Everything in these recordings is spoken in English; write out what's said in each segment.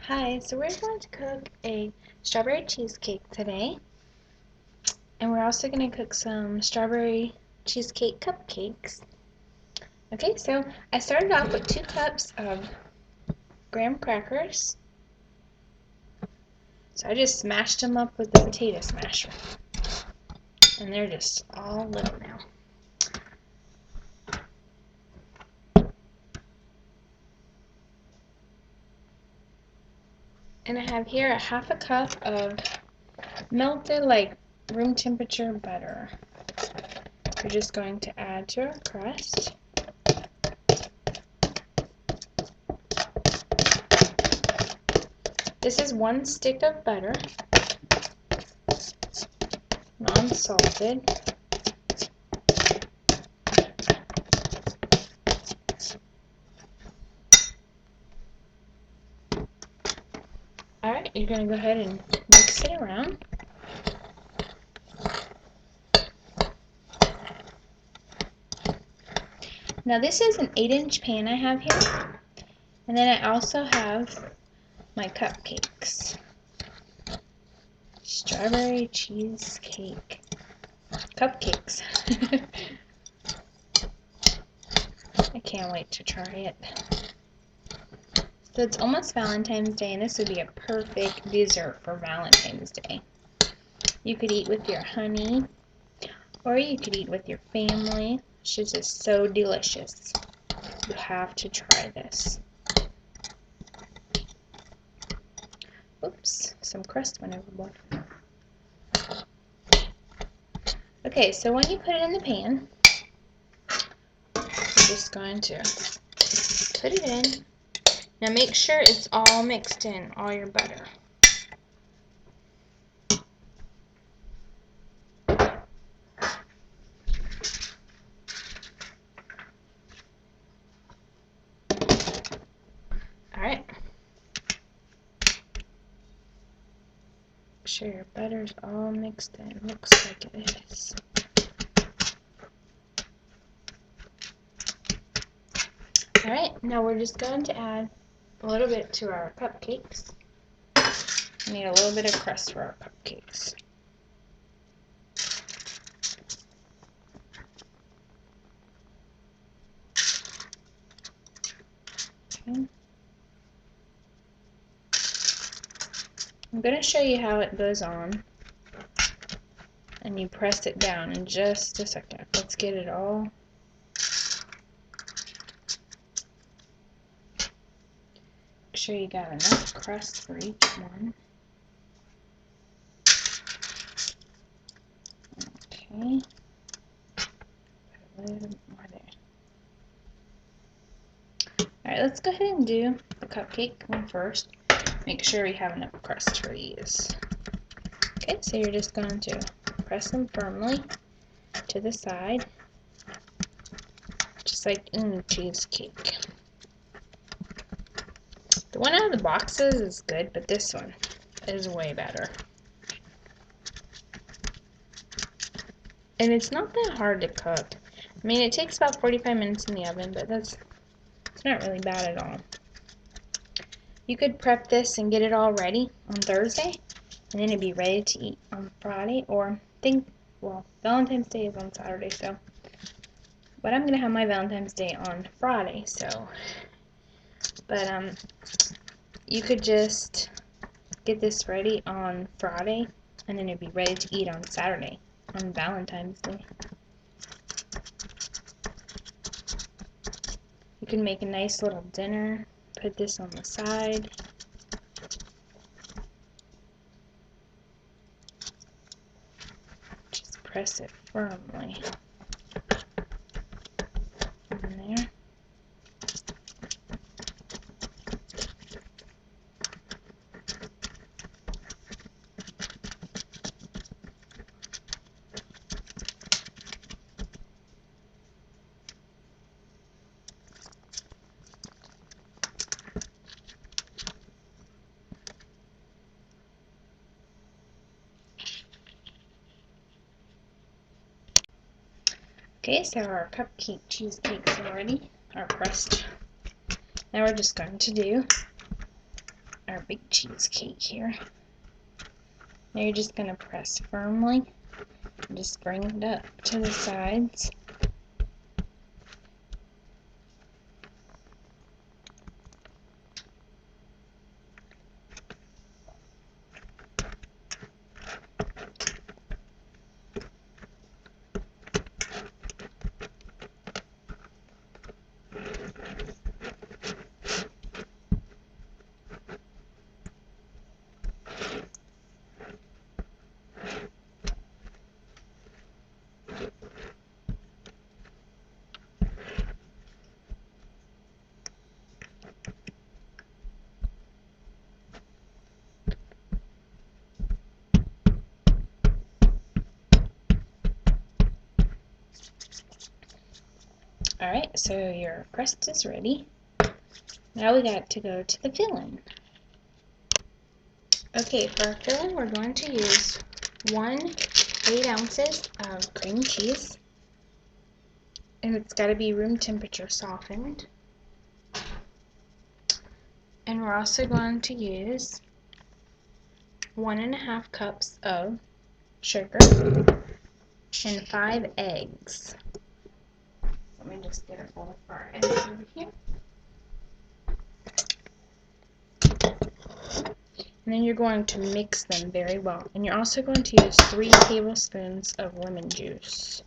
Hi, so we're going to cook a strawberry cheesecake today, and we're also going to cook some strawberry cheesecake cupcakes. Okay, so I started off with 2 cups of graham crackers. So I just smashed them up with the potato smasher, and they're just all little now. And I have here a 1/2 cup of melted, like room temperature butter. We're just going to add to our crust. This is 1 stick of butter, non-salted. Alright, you're going to go ahead and mix it around. Now this is an 8-inch pan I have here, and then I also have my cupcakes. Strawberry cheesecake cupcakes. I can't wait to try it. So it's almost Valentine's Day, and this would be a perfect dessert for Valentine's Day. You could eat with your honey, or you could eat with your family. It's just so delicious. You have to try this. Oops, some crust went overboard. Okay, so when you put it in the pan, you're just going to put it in. Now make sure it's all mixed in, all your butter. Alright. Make sure your butter's all mixed in. Looks like it is. Alright, now we're just going to add a little bit to our cupcakes. We need a little bit of crust for our cupcakes. Okay. I'm going to show you how it goes on, and you press it down in just a second. Let's get it all. Make sure you got enough crust for each one. Okay. Put a little more there. Alright, let's go ahead and do the cupcake one first. Make sure we have enough crust for these. Okay, so you're just going to press them firmly to the side, just like in cheesecake. The one out of the boxes is good, but this one is way better. And it's not that hard to cook. I mean, it takes about 45 minutes in the oven, but it's not really bad at all. You could prep this and get it all ready on Thursday, and then it'd be ready to eat on Friday, or Valentine's Day is on Saturday, so, but I'm gonna have my Valentine's Day on Friday, so, but you could just get this ready on Friday, and then it'd be ready to eat on Saturday, on Valentine's Day. You can make a nice little dinner, put this on the side. Just press it firmly in there. Okay, so our cupcake cheesecakes are ready, our crust. Now we're just going to do our big cheesecake here. Now you're just going to press firmly. Just bring it up to the sides. Alright, so your crust is ready. Now we got to go to the filling. Okay, for our filling, we're going to use 8 ounces of cream cheese. And it's got to be room temperature softened. And we're also going to use 1.5 cups of sugar and 5 eggs. Let me just get a bowl for our eggs over here. And then you're going to mix them very well. And you're also going to use 3 tablespoons of lemon juice.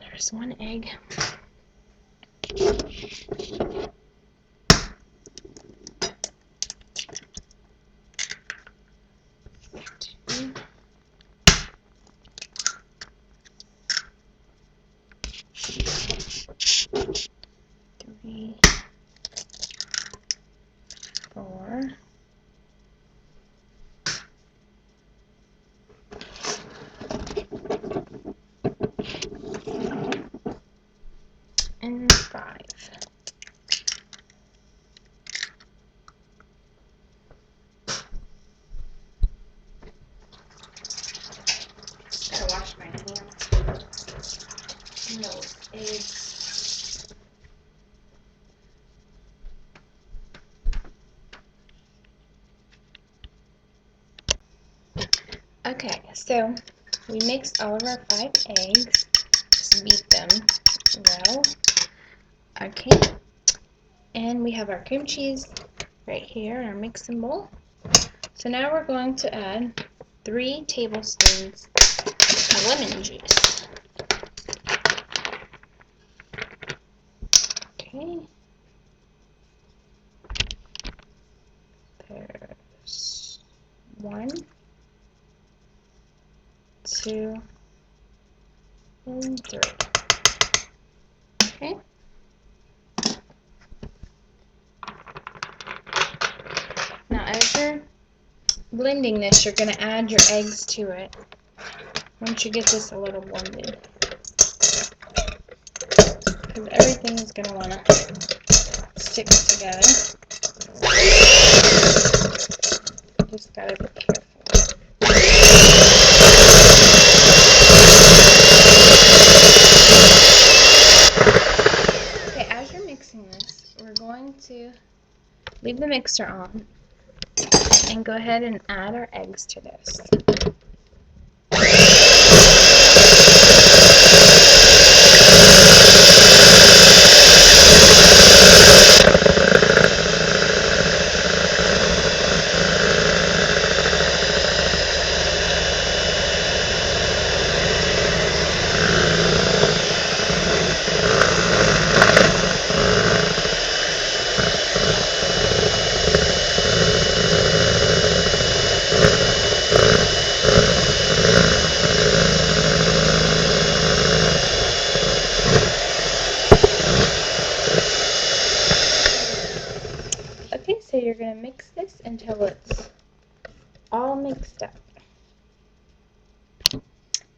There's 1 egg. 2. 3. 4. And 5. Gotta wash my hands. Those eggs. Okay, so we mixed all of our 5 eggs. Just beat them well. Okay, and we have our cream cheese right here in our mixing bowl. So now we're going to add 3 tablespoons of lemon juice. Okay. There's 1, 2, and 3. Okay. Now as you're blending this, you're going to add your eggs to it once you get this a little blended. Because everything is going to want to stick together. Just got to be careful. Okay, as you're mixing this, we're going to leave the mixer on and go ahead and add our eggs to this. Okay, so you're going to mix this until it's all mixed up.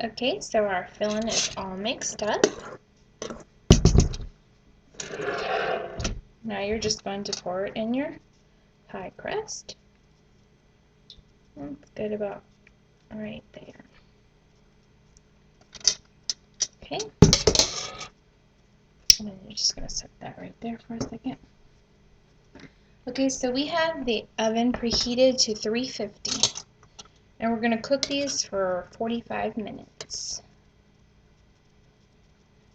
Okay, so our filling is all mixed up. Now you're just going to pour it in your pie crust. That's good about right there. Okay. And then you're just going to set that right there for a second. Okay, so we have the oven preheated to 350, and we're going to cook these for 45 minutes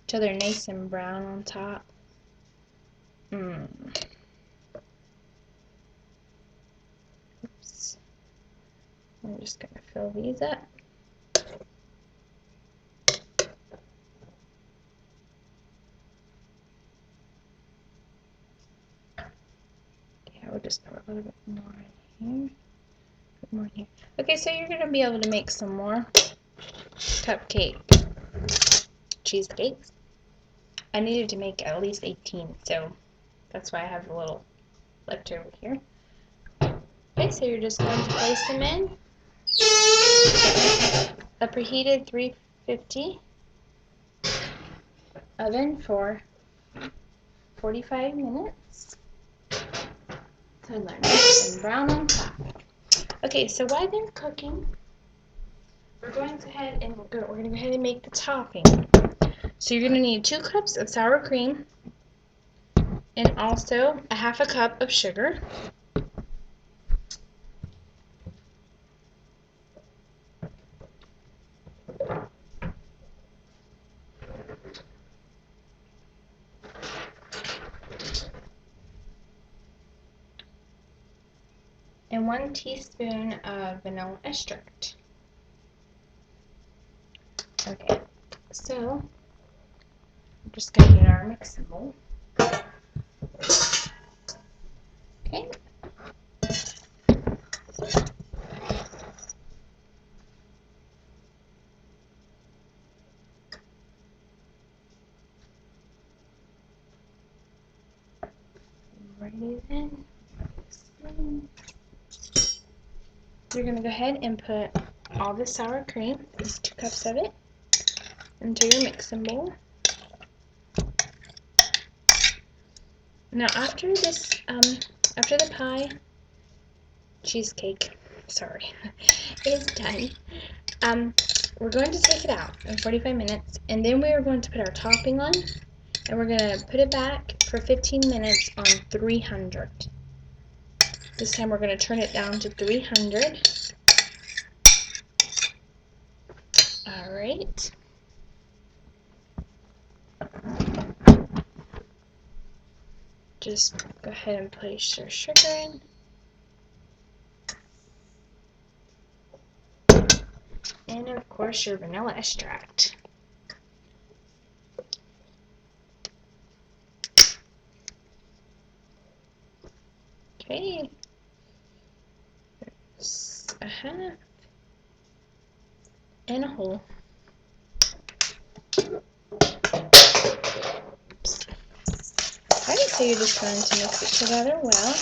till they're nice and brown on top. Oops. I'm just going to fill these up. Okay, we'll just put a little bit more in here. Put more in here. Okay, so you're going to be able to make some more cupcake cheesecakes. I needed to make at least 18, so that's why I have a little left over here. Okay, so you're just going to place them in a preheated 350 oven for 45 minutes till they're nice and brown on top. Okay, so while they're cooking, we're going to go ahead and make the topping. So you're going to need 2 cups of sour cream and also a half a cup of sugar. And 1 teaspoon of vanilla extract. Okay, so I'm just going to get our mixing bowl. Okay. Ready then. You're going to go ahead and put all the sour cream, just 2 cups of it, into your mixing bowl. Now after this, after the pie cheesecake, sorry, is done, we're going to take it out in 45 minutes, and then we are going to put our topping on, and we're going to put it back for 15 minutes on 300. This time we're going to turn it down to 300. Alright. Just go ahead and place your sugar in. And of course your vanilla extract. Okay. There's a half and a whole. Oops. Alright, so you're just going to mix it together well.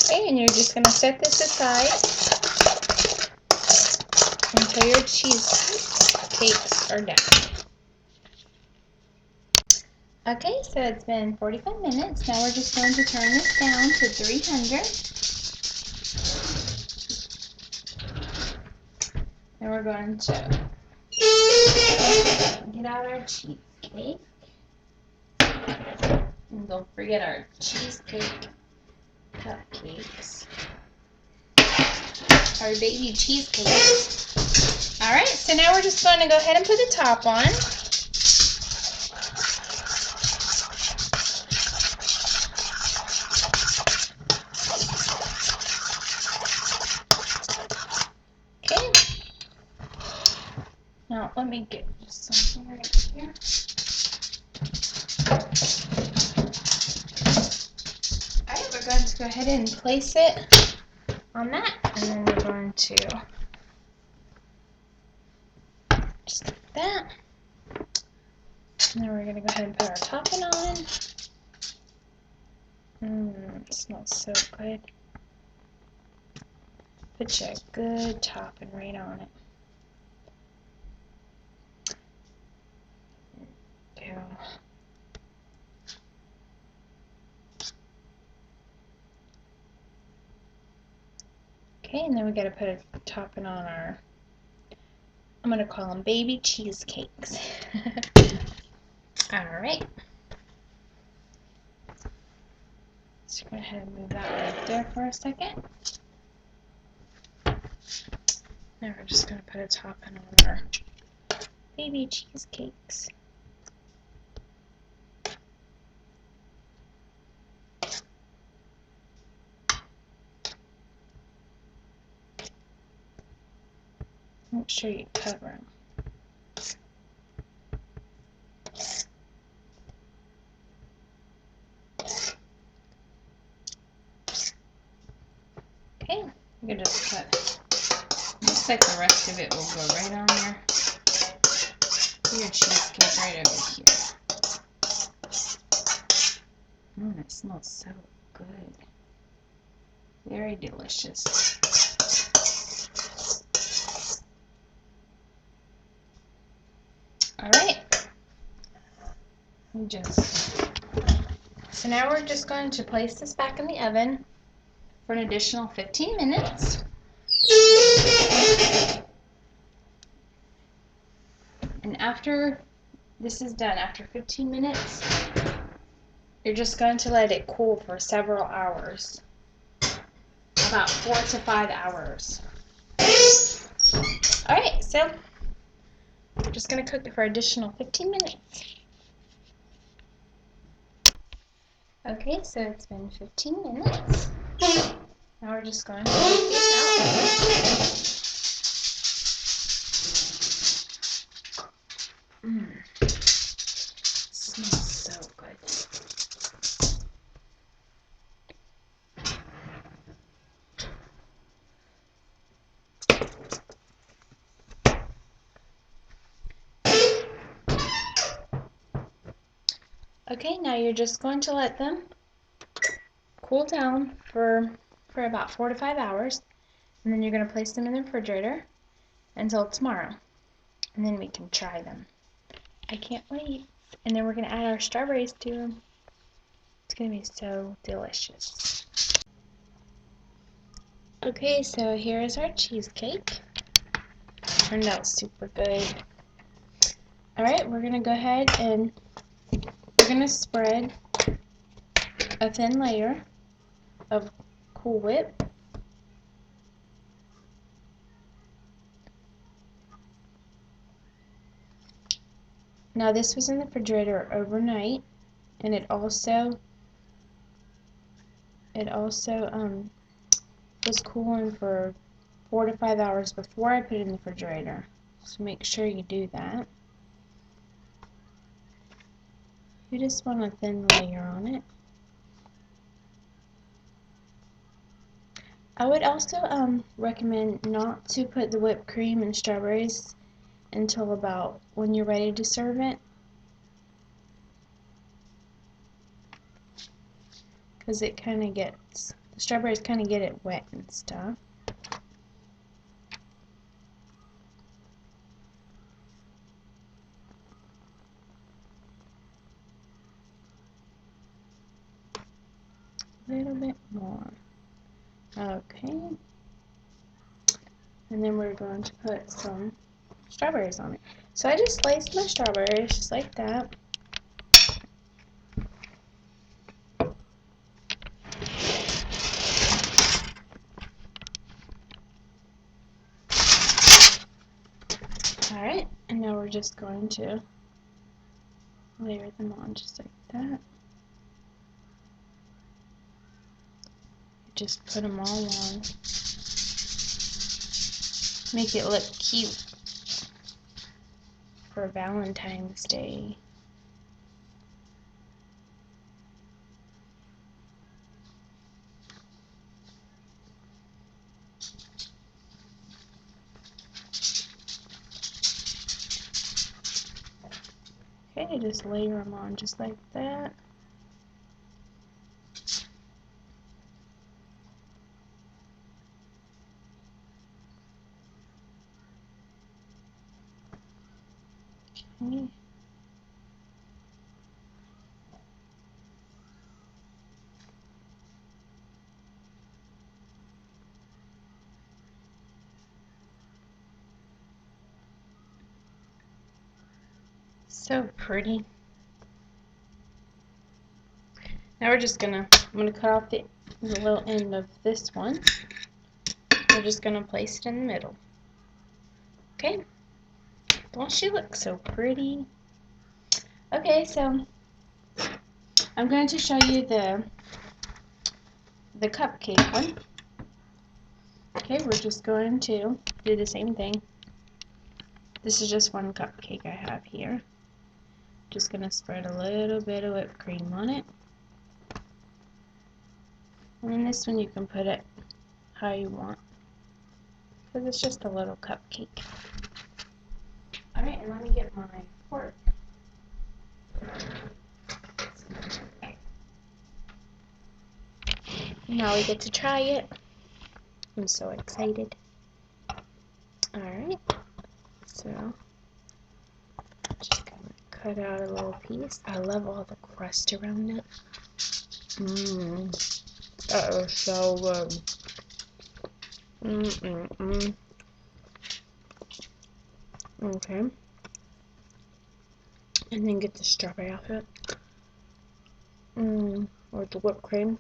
Okay, and you're just going to set this aside until your cheesecakes are done. Okay, so it's been 45 minutes. Now we're just going to turn this down to 300. And we're going to get out our cheesecake. And don't forget our cheesecake cupcakes. Our baby cheesecakes. Alright, so now we're just going to go ahead and put the top on. Okay. Now let me get just something right here. Alright, we're going to go ahead and place it on that, and then we're going to just like that. And then we're going to go ahead and put our topping on. It smells so good. Put your good topping right on it. Okay, and then we gotta put a topping on our, I'm gonna call them baby cheesecakes. Alright. Let's go ahead and move that right there for a second. Now we're just gonna put a topping on our baby cheesecakes. Make sure you cover them. Okay, you can just cut. Looks like the rest of it will go right on there. Your cheesecake right over here. It smells so good. Very delicious. Alright. So now we're just going to place this back in the oven for an additional 15 minutes. And after this is done, after 15 minutes, you're just going to let it cool for several hours. About 4 to 5 hours. Alright, so we're just going to cook it for additional 15 minutes. Okay, so it's been 15 minutes. Now we're just going to take these out. Smells so good. Okay, now you're just going to let them cool down for about 4 to 5 hours, and then you're going to place them in the refrigerator until tomorrow, and then we can try them. I can't wait. And then we're going to add our strawberries to them. It's going to be so delicious. Okay, so here is our cheesecake. Turned out super good. Alright, we're going to go ahead and we're going to spread a thin layer of Cool Whip. Now this was in the refrigerator overnight, and it also was cooling for 4 to 5 hours before I put it in the refrigerator. So make sure you do that. You just want a thin layer on it. I would also recommend not to put the whipped cream and strawberries until about when you're ready to serve it, because it kind of gets, the strawberries kind of get it wet and stuff. A little bit more. Okay. And then we're going to put some strawberries on it. So I just sliced my strawberries just like that. Alright, and now we're just going to layer them on just like that. Just put them all on. Make it look cute for Valentine's Day. Okay, just layer them on just like that. Okay. So pretty. Now I'm gonna cut off the little end of this one. We're just gonna place it in the middle. Okay. Don't she look so pretty? Okay, so I'm going to show you the cupcake one. Okay, we're just going to do the same thing. This is just one cupcake I have here. Just gonna spread a little bit of whipped cream on it. And then this one you can put it how you want, because it's just a little cupcake. Alright, and let me get my fork. Now we get to try it. I'm so excited. Alright, so just gonna cut out a little piece. I love all the crust around it. That is so good. Okay. And then get the strawberry off it. Or the whipped cream.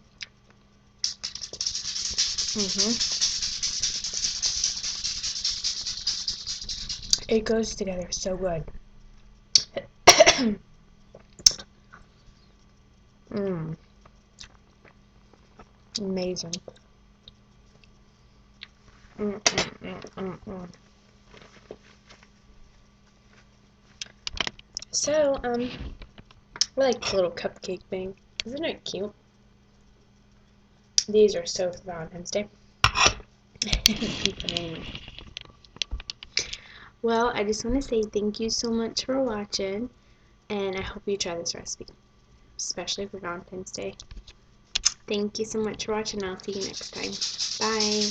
It goes together so good. Amazing. So, I like the little cupcake thing. Isn't it cute? These are so for Valentine's Day. Well, I just want to say thank you so much for watching, and I hope you try this recipe, especially for Valentine's Day. Thank you so much for watching. I'll see you next time. Bye.